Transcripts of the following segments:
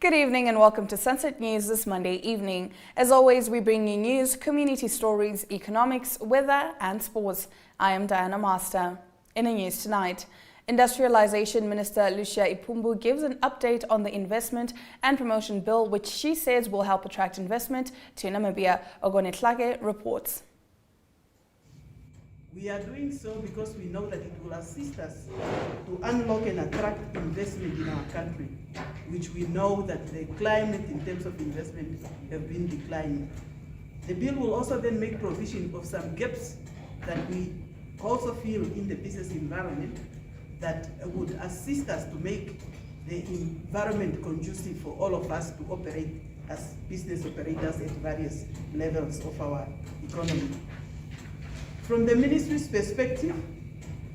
Good evening and welcome to Sunset News this Monday evening. As always, we bring you news, community stories, economics, weather and sports. I am Diana Master. In the news tonight, Industrialization Minister Lucia Ipumbu gives an update on the Investment and Promotion Bill, which she says will help attract investment to Namibia. Ogonetlage reports. We are doing so because we know that it will assist us to unlock and attract investment in our country, which we know that the climate in terms of investment have been declining. The bill will also then make provision of some gaps that we also feel in the business environment that would assist us to make the environment conducive for all of us to operate as business operators at various levels of our economy. From the ministry's perspective,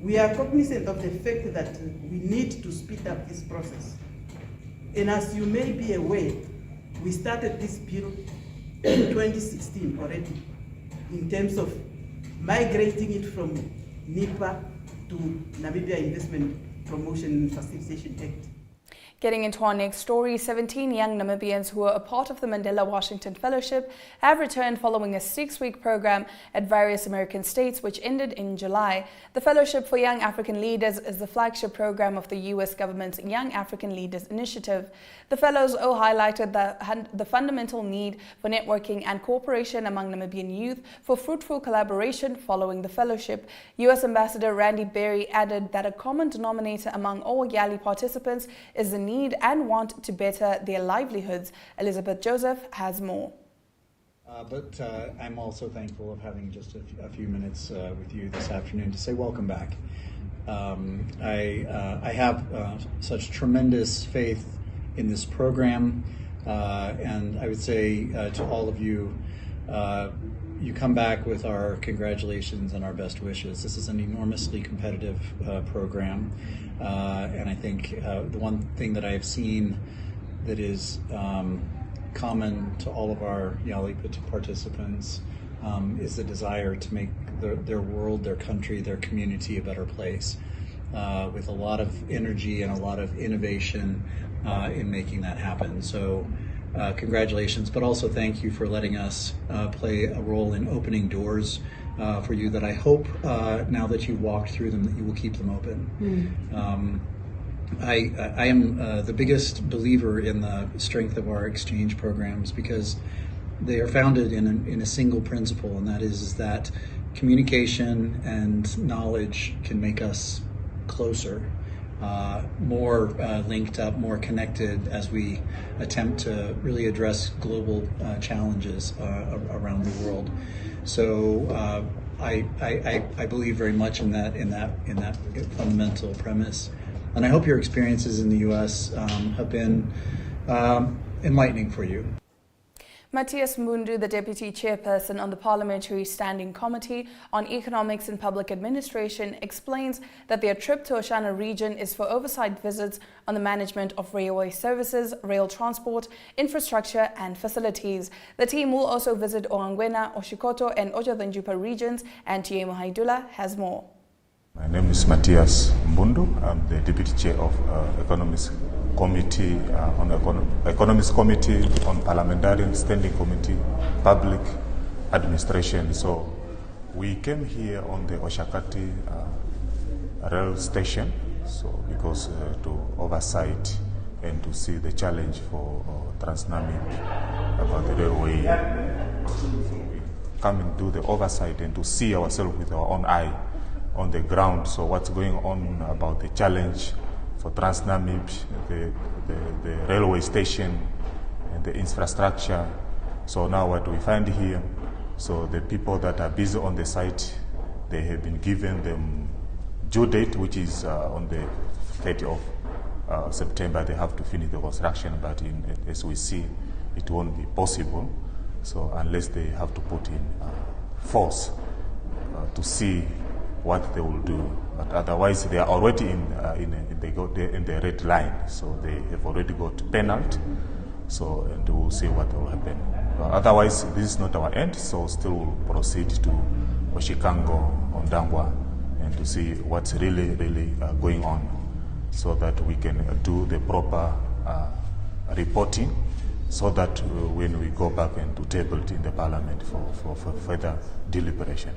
we are cognizant of the fact that we need to speed up this process. And as you may be aware, we started this bill in 2016 already in terms of migrating it from NIPA to Namibia Investment Promotion and Facilitation Act. Getting into our next story, 17 young Namibians who are a part of the Mandela Washington Fellowship have returned following a 6-week program at various American states, which ended in July. The Fellowship for Young African Leaders is the flagship program of the U.S. government's Young African Leaders Initiative. The fellows highlighted the fundamental need for networking and cooperation among Namibian youth for fruitful collaboration following the fellowship. U.S. Ambassador Randy Berry added that a common denominator among all YALI participants is the need and want to better their livelihoods. Elizabeth Joseph has more. But I'm also thankful of having just a few minutes with you this afternoon to say welcome back. I have such tremendous faith in this program, and I would say to all of you, you come back with our congratulations and our best wishes. This is an enormously competitive program, and I think the one thing that I have seen that is common to all of our YALI participants is the desire to make their world, their country, their community a better place, with a lot of energy and a lot of innovation in making that happen. So congratulations, but also thank you for letting us play a role in opening doors for you that I hope now that you've walked through them that you will keep them open. I am the biggest believer in the strength of our exchange programs because they are founded in a single principle, and that is that communication and knowledge can make us closer, more linked up, more connected as we attempt to really address global challenges around the world. So I believe very much in that fundamental premise, and I hope your experiences in the U.S. have been enlightening for you. Matthias Mbundu, the Deputy Chairperson on the Parliamentary Standing Committee on Economics and Public Administration, explains that their trip to Oshana region is for oversight visits on the management of railway services, rail transport, infrastructure and facilities. The team will also visit Orangwena, Oshikoto and Otjozondjupa regions, and Tiemo Haidula has more. My name is Matthias Mbundu. I'm the Deputy Chair of Economics Committee Economics Committee on Parliamentarian Standing Committee, Public Administration. So we came here on the Oshakati rail station, so because to oversight and to see the challenge for TransNamib about the railway. So we come and do the oversight and to see ourselves with our own eye on the ground. So what's going on about the challenge for TransNamib, the railway station and the infrastructure. So now what we find here, so the people that are busy on the site, they have been given the due date, which is on the 30th of September. They have to finish the construction, but as we see, it won't be possible. So unless they have to put in force to see what they will do, but otherwise they are already in the red line, so they have already got penalty. So and we'll see what will happen. But otherwise, this is not our end, so still we'll proceed to Oshikango, Ondangwa, and to see what's really going on, so that we can do the proper reporting, so that when we go back and to table it in the Parliament for further deliberation.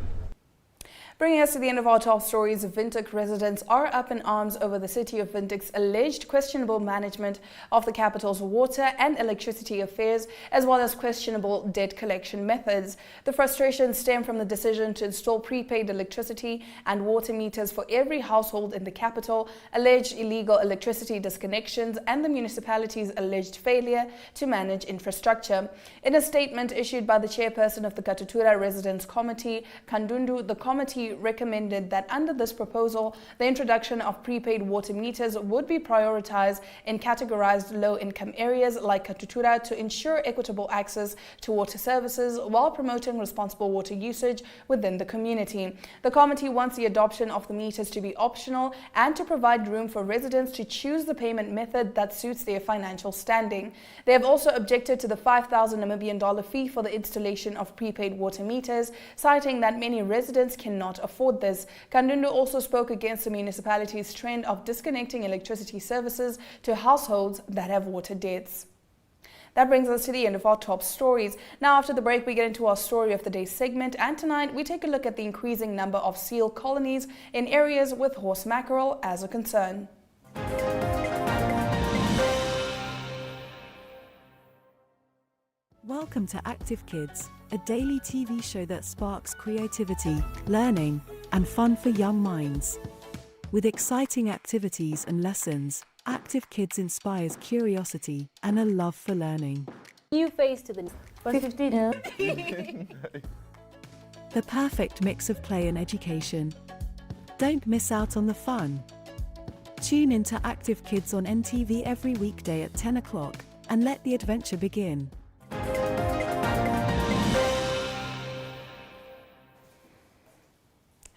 Bringing us to the end of our top stories, Windhoek residents are up in arms over the city of Windhoek's alleged questionable management of the capital's water and electricity affairs, as well as questionable debt collection methods. The frustrations stem from the decision to install prepaid electricity and water meters for every household in the capital, alleged illegal electricity disconnections, and the municipality's alleged failure to manage infrastructure. In a statement issued by the chairperson of the Katutura Residents Committee, Kandundu, the committee recommended that under this proposal, the introduction of prepaid water meters would be prioritized in categorized low-income areas like Katutura to ensure equitable access to water services while promoting responsible water usage within the community. The committee wants the adoption of the meters to be optional and to provide room for residents to choose the payment method that suits their financial standing. They have also objected to the 5,000 Namibian dollar fee for the installation of prepaid water meters, citing that many residents cannot afford this. Kandundu also spoke against the municipality's trend of disconnecting electricity services to households that have water debts. That brings us to the end of our top stories. Now, after the break, we get into our Story of the Day segment, and tonight we take a look at the increasing number of seal colonies in areas with horse mackerel as a concern. Welcome to Active Kids, a daily TV show that sparks creativity, learning, and fun for young minds. With exciting activities and lessons, Active Kids inspires curiosity and a love for learning. New face to the 15. The perfect mix of play and education. Don't miss out on the fun. Tune into Active Kids on NTV every weekday at 10 o'clock and let the adventure begin.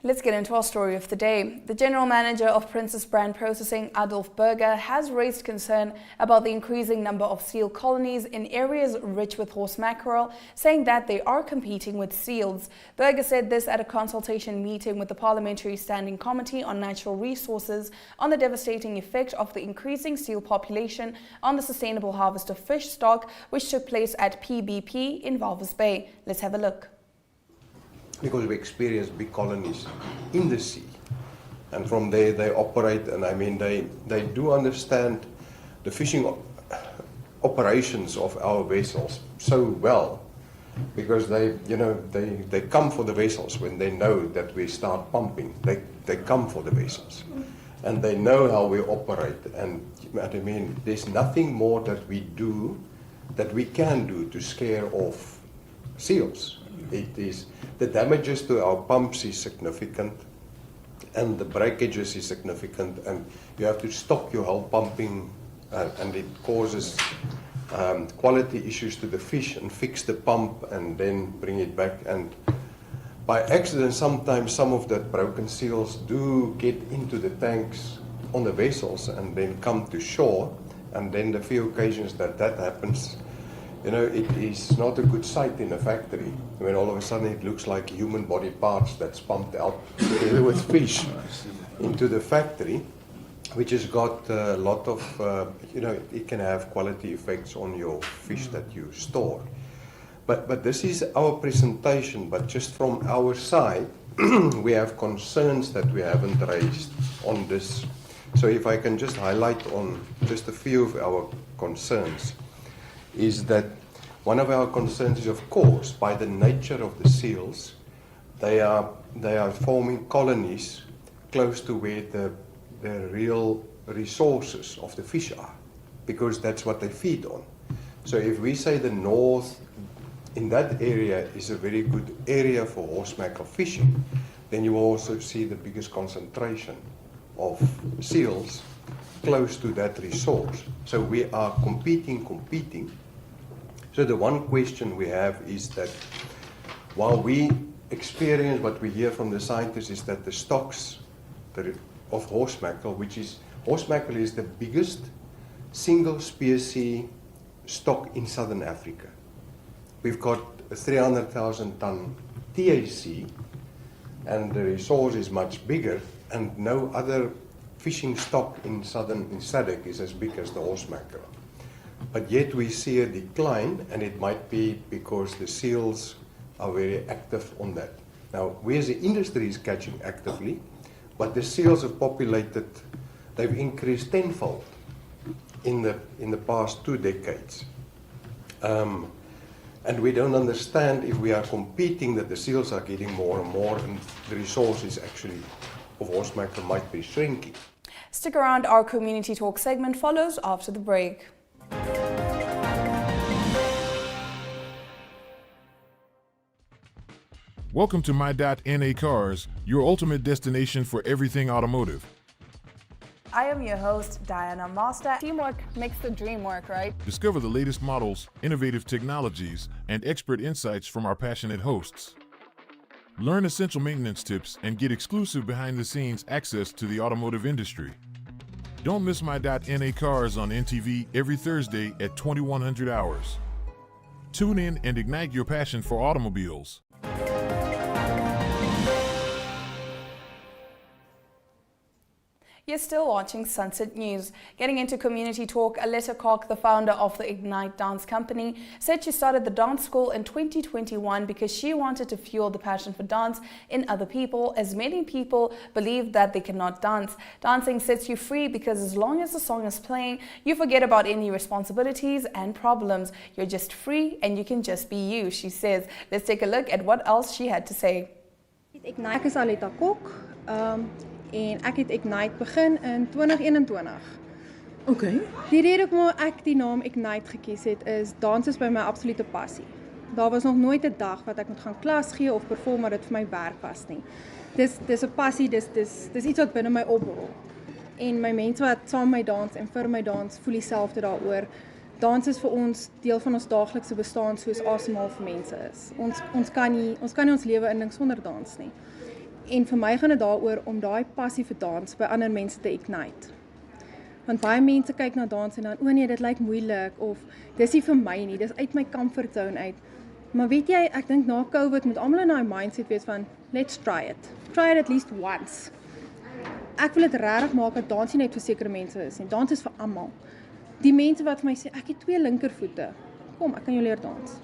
Let's get into our story of the day. The general manager of Princess Brand Processing, Adolf Berger, has raised concern about the increasing number of seal colonies in areas rich with horse mackerel, saying that they are competing with seals. Berger said this at a consultation meeting with the Parliamentary Standing Committee on Natural Resources on the devastating effect of the increasing seal population on the sustainable harvest of fish stock, which took place at PBP in Walvis Bay. Let's have a look. Because we experience big colonies in the sea, and from there they operate, and I mean they do understand the fishing operations of our vessels so well, because they come for the vessels when they know that we start pumping. They come for the vessels, and they know how we operate. And I mean, there's nothing more that we can do to scare off seals. It is the damages to our pumps is significant, and the breakages is significant, and you have to stop your whole pumping, and it causes quality issues to the fish, and fix the pump and then bring it back. And by accident, sometimes some of that broken seals do get into the tanks on the vessels and then come to shore, and then the few occasions that happens, it is not a good sight in a factory when all of a sudden it looks like human body parts that's pumped out together with fish into the factory, which has got a lot of, it can have quality effects on your fish that you store. But this is our presentation, but just from our side, we have concerns that we haven't raised on this. So if I can just highlight on just a few of our concerns, is that one of our concerns is, of course, by the nature of the seals, they are forming colonies close to where the real resources of the fish are, because that's what they feed on. So if we say the north in that area is a very good area for horse mackerel fishing, then you will also see the biggest concentration of seals close to that resource. So we are competing. So the one question we have is that while we experience what we hear from the scientists is that the stocks of horse mackerel, horse mackerel is the biggest single species stock in southern Africa. We've got a 300,000 ton TAC, and the resource is much bigger, and no other fishing stock in SADC is as big as the horse mackerel. but yet we see a decline, and it might be because the seals are very active on that. Now, we as the industry is catching actively, but the seals have populated, they've increased tenfold in the past 2 decades. And we don't understand if we are competing that the seals are getting more and more, and the resources actually of horse mackerel might be shrinking. Stick around, our Community Talk segment follows after the break. Welcome to My.NA Cars, your ultimate destination for everything automotive. I am your host, Diana Master. Teamwork makes the dream work, right? Discover the latest models, innovative technologies, and expert insights from our passionate hosts. Learn essential maintenance tips and get exclusive behind-the-scenes access to the automotive industry. Don't miss My.NA Cars on NTV every Thursday at 2100 hours. Tune in and ignite your passion for automobiles. You're still watching Sunset News. Getting into Community Talk, Aletta Koch, the founder of the Ignite Dance Company, said she started the dance school in 2021 because she wanted to fuel the passion for dance in other people, as many people believe that they cannot dance. Dancing sets you free because as long as the song is playing, you forget about any responsibilities and problems. You're just free and you can just be you, she says. Let's take a look at what else she had to say. Ek is Aletta Koch. En ek het Ignite begin in 2021. Okay. Die rede hoekom ek die naam Ignite gekies het is dans is by my absolute passie. Daar was nog nooit 'n dag wat ek moet gaan klas gee of perform wat dit vir my werk was nie. Dis 'n passie, dis iets wat binne my opborrel. En my mense wat saam met my dans en vir my dans voel dieselfde daaroor. Dans is vir ons deel van ons daaglikse bestaan soos asemhaal vir mense is. Ons kan nie ons lewe indink sonder dans nie. En vir my gaan dit daaroor om daai passie vir dans by ander mense te ignite. Want baie mense kyk na dans en dan, o nee, dit lyk moeilik of dis nie vir my nie, dis uit my comfort zone uit. Maar weet jy, ek dink na COVID moet almal in daai mindset wees van let's try it. Try it at least once. Ek wil dit regtig maak dat dans nie net vir sekere mense is nie. Dans is vir almal. Die mense wat vir my sê ek het 2 linkervoete. Kom, ek kan jou leer dans.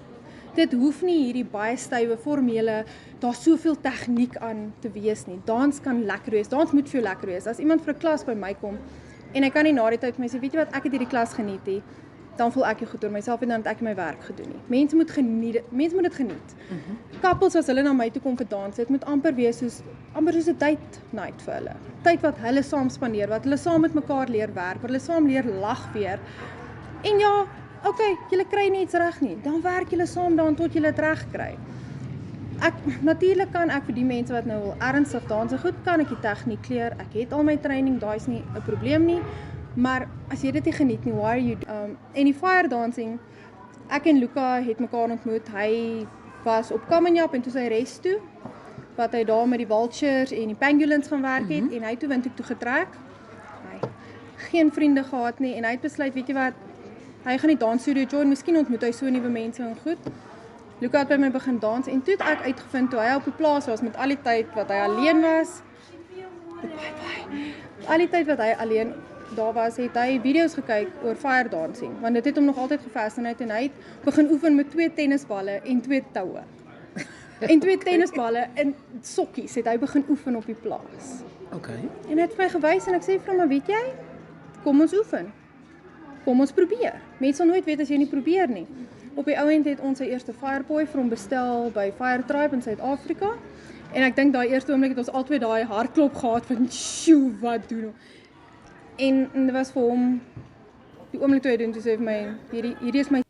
Dit hoef nie hierdie baie stywe formele, daar's soveel tegniek aan te wees nie. Dans kan lekker wees. Dans moet vir jou lekker wees. As iemand vir 'n klas by my kom en hy kan nie na die tyd vir my sê, weet jy wat, ek het hierdie klas geniet nie, dan voel ek nie goed oor myself en dan het ek my werk gedoen nie. Mense moet dit geniet. Couples as hulle na my toe kom vir dans, dit moet amper wees soos 'n date night vir hulle. Tyd wat hulle saam spandeer, wat hulle saam met mekaar leer werk, wat hulle saam leer lag weer. En ja, okay, julle kry nie iets reg nie. Dan werk julle saam daaraan tot julle dit reg kry. Natuurlik kan ek vir die mense wat nou wil ernstig danse goed, kan ek die tegniek leer. Ek het al my training, daai is nie 'n probleem nie. Maar as jy dit nie geniet nie, why are you en die fire dancing, ek en Luca het mekaar ontmoet. Hy was op Kamenjap en toe sy res toe, wat hy daar met die vultures en die pangolins gaan werk het en hy toe windhoek toe getrek. Hy geen vriende gehad nie en hy het besluit, weet jy wat, hy gaan die dansstudio join, miskien ontmoet hy so nuwe mense en goed. Luca het by my begin dans en toe het ek uitgevind toe hy op die plaas was met al die tyd wat hy alleen was. Al die tyd wat hy alleen daar was, het hy video's gekyk oor fire dancing, want dit het hom nog altyd gefascineerd en hy het begin oefen met 2 tennisballe en 2 toue. En 2 tennisballe en sokkies het hy begin oefen op die plaas. Okay. En hy het vir my gewys en ek sê vir hom, maar weet jy, kom ons oefen. Kom ons probeer. Mense sal nooit weet as jy nie probeer nie. Op die ouend het ons sy eerste Fireboy vir hom bestel by Fire Tribe in Suid-Afrika. En ek dink daai eerste oomblik het ons albei daai hartklop gehad van, "Sjoe, wat doen ons?" En dit was vir hom die oomblik toe hy doen, toe sê vir my, hierdie is my.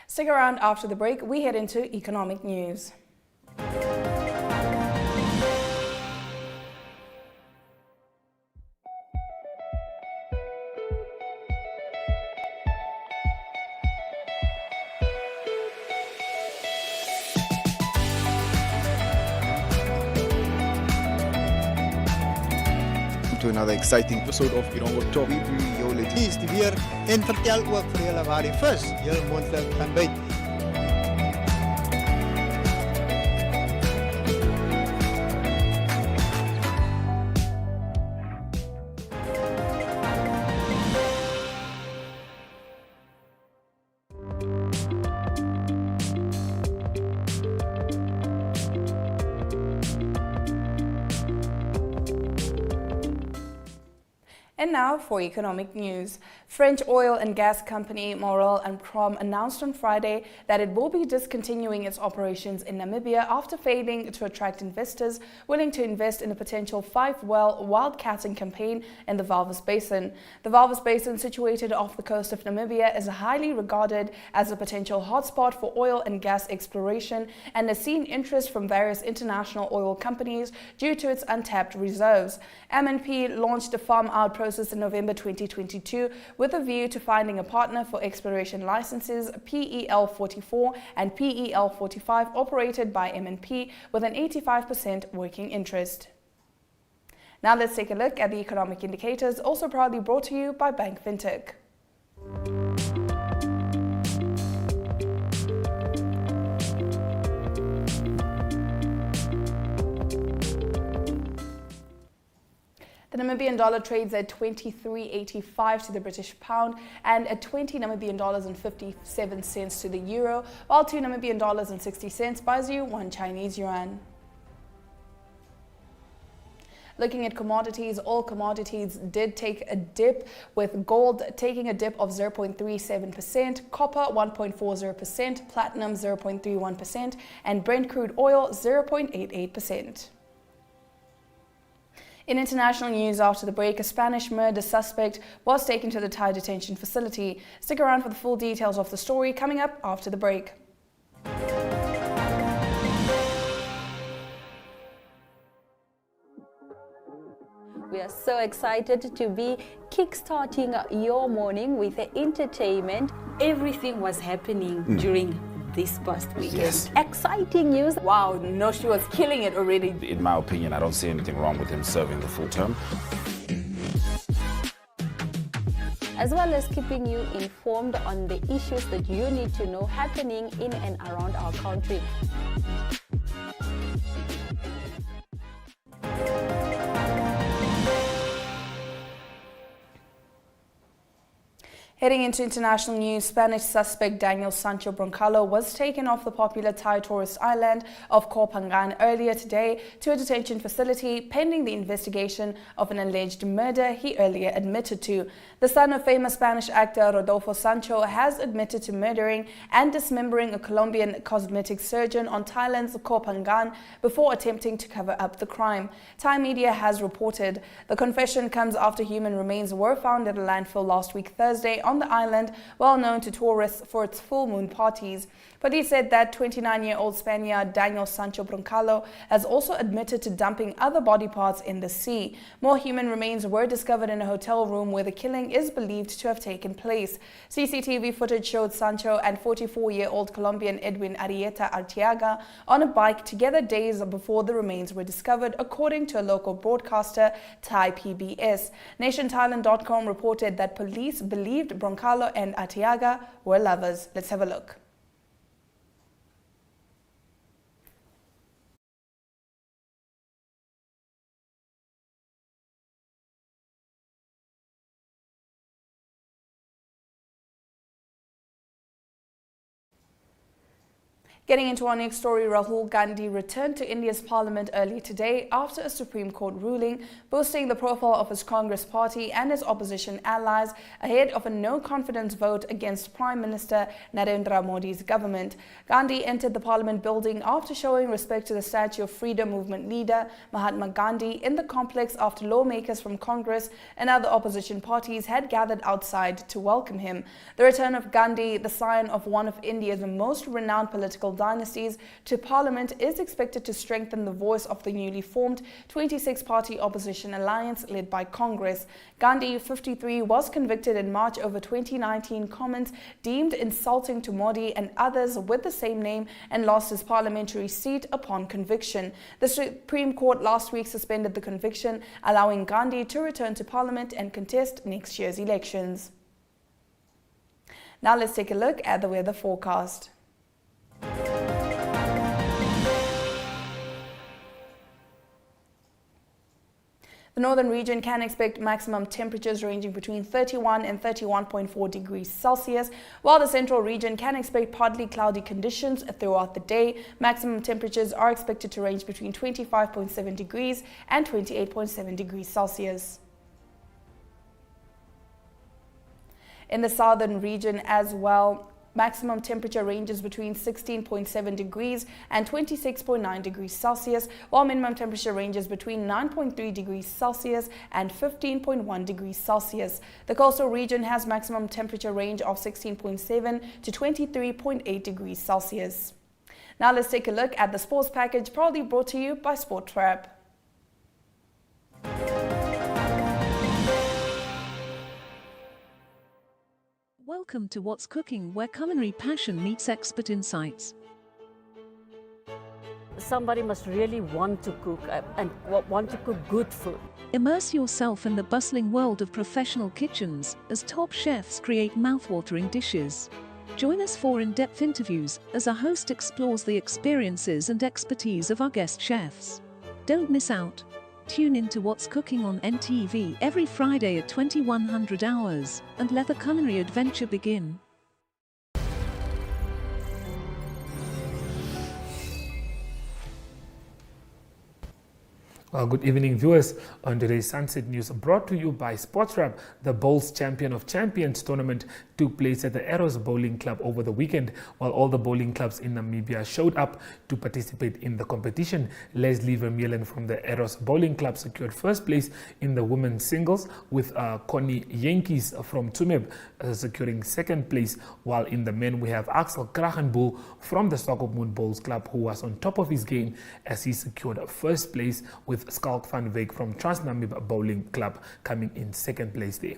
Stick around after the break, we head into economic news. To another exciting episode of Irongo Talk. We bring jou latest weer en vertel ook vir julle waar die vis heel moontlik kan byt. And now for economic news. French oil and gas company Morel and Crom announced on Friday that it will be discontinuing its operations in Namibia after failing to attract investors willing to invest in a potential 5-well wildcatting campaign in the Walvis Basin. The Walvis Basin, situated off the coast of Namibia, is highly regarded as a potential hotspot for oil and gas exploration and has seen interest from various international oil companies due to its untapped reserves. MNP launched a farm-out process in November 2022 with a view to finding a partner for exploration licenses PEL 44 and PEL 45 operated by MNP with an 85% working interest. Now let's take a look at the economic indicators, also proudly brought to you by Bank Fintech. The Namibian dollar trades at 23.85 to the British pound and at 20 Namibian dollars and 57 cents to the euro, while 2 Namibian dollars and 60 cents buys you 1 Chinese yuan. Looking at commodities, all commodities did take a dip, with gold taking a dip of 0.37%, copper 1.40%, platinum 0.31%, and Brent crude oil 0.88%. In international news, after the break, a Spanish murder suspect was taken to the Thai detention facility. Stick around for the full details of the story coming up after the break. We are so excited to be kickstarting your morning with entertainment. Everything was happening during this past weekend. Yes. Exciting news. Wow, Noshi was killing it already. In my opinion, I don't see anything wrong with him serving the full term. As well as keeping you informed on the issues that you need to know happening in and around our country. Heading into international news, Spanish suspect Daniel Sancho Broncalo was taken off the popular Thai tourist island of Koh Phangan earlier today to a detention facility pending the investigation of an alleged murder he earlier admitted to. The son of famous Spanish actor Rodolfo Sancho has admitted to murdering and dismembering a Colombian cosmetic surgeon on Thailand's Koh Phangan before attempting to cover up the crime. Thai media has reported the confession comes after human remains were found at a landfill last week Thursday on the island, well known to tourists for its full moon parties. Police said that 29-year-old Spaniard Daniel Sancho Broncalo has also admitted to dumping other body parts in the sea. More human remains were discovered in a hotel room where the killing is believed to have taken place. CCTV footage showed Sancho and 44-year-old Colombian Edwin Arrieta Arteaga on a bike together days before the remains were discovered, according to a local broadcaster, Thai PBS. NationThailand.com reported that police believed Broncalo and Arteaga were lovers. Let's have a look. Getting into our next story, Rahul Gandhi returned to India's parliament early today after a Supreme Court ruling boosting the profile of his Congress party and his opposition allies ahead of a no-confidence vote against Prime Minister Narendra Modi's government. Gandhi entered the parliament building after showing respect to the Statue of Freedom movement leader Mahatma Gandhi in the complex after lawmakers from Congress and other opposition parties had gathered outside to welcome him. The return of Gandhi, the sign of one of India's most renowned political dynasties, to parliament is expected to strengthen the voice of the newly formed 26-party opposition alliance led by Congress. Gandhi, 53, was convicted in March over 2019 comments deemed insulting to Modi and others with the same name and lost his parliamentary seat upon conviction. The Supreme Court last week suspended the conviction, allowing Gandhi to return to parliament and contest next year's elections. Now let's take a look at the weather forecast. The northern region can expect maximum temperatures ranging between 31 and 31.4 degrees Celsius, while the central region can expect partly cloudy conditions throughout the day. Maximum temperatures are expected to range between 25.7 degrees and 28.7 degrees Celsius. In the southern region as well, maximum temperature ranges between 16.7 degrees and 26.9 degrees Celsius, while minimum temperature ranges between 9.3 degrees Celsius and 15.1 degrees Celsius. The coastal region has maximum temperature range of 16.7 to 23.8 degrees Celsius. Now let's take a look at the sports package, proudly brought to you by SportTrap. Welcome to What's Cooking, where culinary passion meets expert insights. Somebody must really want to cook and want to cook good food. Immerse yourself in the bustling world of professional kitchens as top chefs create mouth-watering dishes. Join us for in-depth interviews as our host explores the experiences and expertise of our guest chefs. Don't miss out. Tune in to What's Cooking on NTV every Friday at 2100 hours and let the culinary adventure begin. Well, good evening, viewers. On today's Sunset News, brought to you by SportTrap, the Bowls Champion of Champions tournament took place at the Eros Bowling Club over the weekend, while all the bowling clubs in Namibia showed up to participate in the competition. Leslie Vermeulen from the Eros Bowling Club secured first place in the women's singles, with Connie Yankees from Tsumeb securing second place, while in the men we have Axel Kragenboel from the Swakopmund Bowls Club, who was on top of his game as he secured first place, with Skalk van Wyk from Trans-Namib Bowling Club coming in second place there.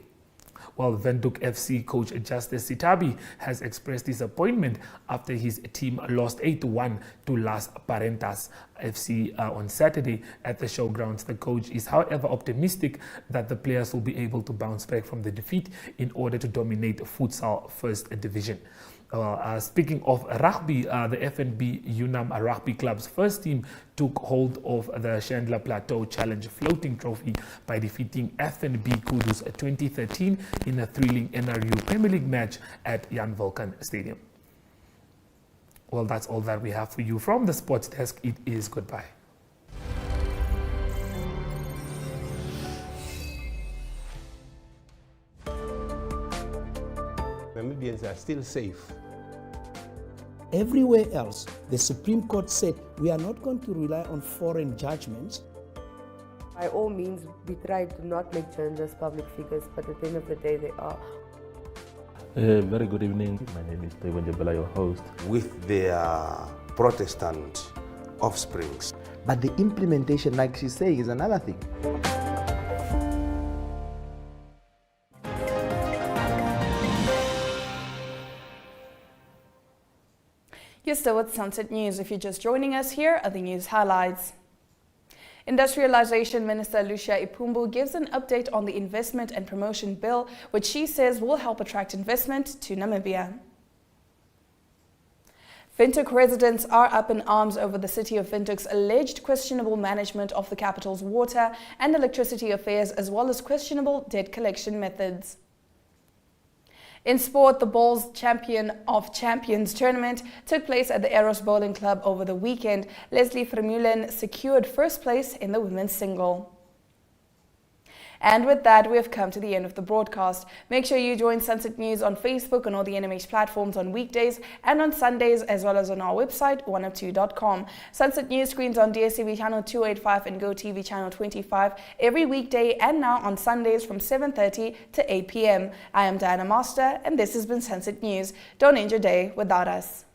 While Windhoek FC coach Justice Sitabi has expressed disappointment after his team lost 8-1 to Las Parentas FC on Saturday at the showgrounds. The coach is, however, optimistic that the players will be able to bounce back from the defeat in order to dominate futsal first division. Speaking of rugby, the FNB Unam Rugby Club's first team took hold of the Chandler Plateau Challenge floating trophy by defeating FNB Kudus 2013 in a thrilling NRU Premier League match at Jan Vulcan Stadium. Well, that's all that we have for you from the sports desk. It is goodbye. Namibians are still safe. Everywhere else, the Supreme Court said we are not going to rely on foreign judgments. By all means, we try to not make journalists public figures, but at the end of the day, they are. Very good evening. My name is Taiwan Jabala, your host. With their Protestant offsprings. But the implementation, like she's saying, is another thing. You're still with Sunset News. If you're just joining us, here are the news highlights. Industrialization Minister Lucia Ipumbu gives an update on the Investment and Promotion Bill, which she says will help attract investment to Namibia. Windhoek residents are up in arms over the city of Windhoek's alleged questionable management of the capital's water and electricity affairs, as well as questionable debt collection methods. In sport, the Bowls Champion of Champions tournament took place at the Eros Bowling Club over the weekend. Leslie Vermeulen secured first place in the women's single. And with that, we have come to the end of the broadcast. Make sure you join Sunset News on Facebook and all the NMH platforms on weekdays and on Sundays, as well as on our website, 1up2.com. Sunset News screens on DSTV channel 285 and GoTV channel 25 every weekday, and now on Sundays from 7:30 to 8 p.m. I am Diana Master, and this has been Sunset News. Don't end your day without us.